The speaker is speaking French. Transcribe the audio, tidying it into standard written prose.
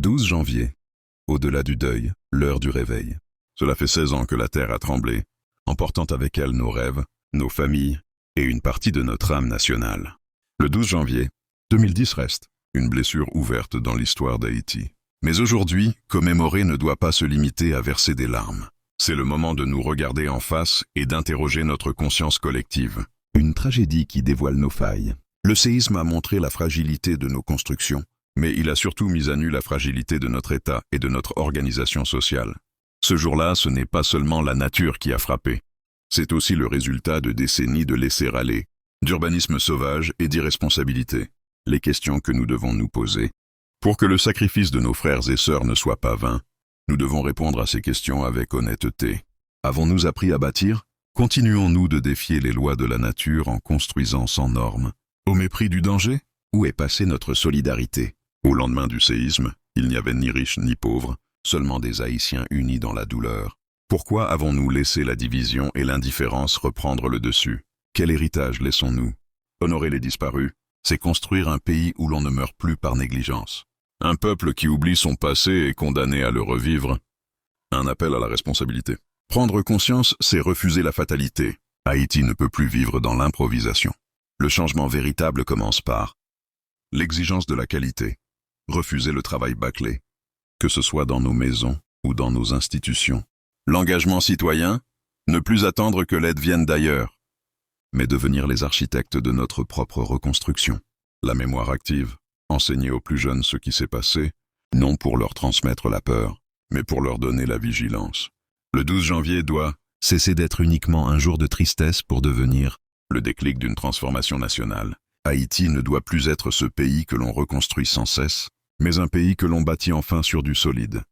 12 janvier. Au-delà du deuil, l'heure du réveil. Cela fait 16 ans que la terre a tremblé, emportant avec elle nos rêves, nos familles et une partie de notre âme nationale. Le 12 janvier 2010 reste une blessure ouverte dans l'histoire d'Haïti. Mais aujourd'hui, commémorer ne doit pas se limiter à verser des larmes. C'est le moment de nous regarder en face et d'interroger notre conscience collective. Une tragédie qui dévoile nos failles. Le séisme a montré la fragilité de nos constructions, mais il a surtout mis à nu la fragilité de notre État et de notre organisation sociale. Ce jour-là, ce n'est pas seulement la nature qui a frappé. C'est aussi le résultat de décennies de laisser-aller, d'urbanisme sauvage et d'irresponsabilité. Les questions que nous devons nous poser. Pour que le sacrifice de nos frères et sœurs ne soit pas vain, nous devons répondre à ces questions avec honnêteté. Avons-nous appris à bâtir? Continuons-nous de défier les lois de la nature en construisant sans normes? Au mépris du danger? Où est passée notre solidarité? Au lendemain du séisme, il n'y avait ni riches ni pauvres, seulement des Haïtiens unis dans la douleur. Pourquoi avons-nous laissé la division et l'indifférence reprendre le dessus? Quel héritage laissons-nous? Honorer les disparus, c'est construire un pays où l'on ne meurt plus par négligence. Un peuple qui oublie son passé est condamné à le revivre. Un appel à la responsabilité. Prendre conscience, c'est refuser la fatalité. Haïti ne peut plus vivre dans l'improvisation. Le changement véritable commence par l'exigence de la qualité. Refuser le travail bâclé, que ce soit dans nos maisons ou dans nos institutions. L'engagement citoyen, ne plus attendre que l'aide vienne d'ailleurs, mais devenir les architectes de notre propre reconstruction. La mémoire active, enseigner aux plus jeunes ce qui s'est passé, non pour leur transmettre la peur, mais pour leur donner la vigilance. Le 12 janvier doit cesser d'être uniquement un jour de tristesse pour devenir le déclic d'une transformation nationale. Haïti ne doit plus être ce pays que l'on reconstruit sans cesse, mais un pays que l'on bâtit enfin sur du solide.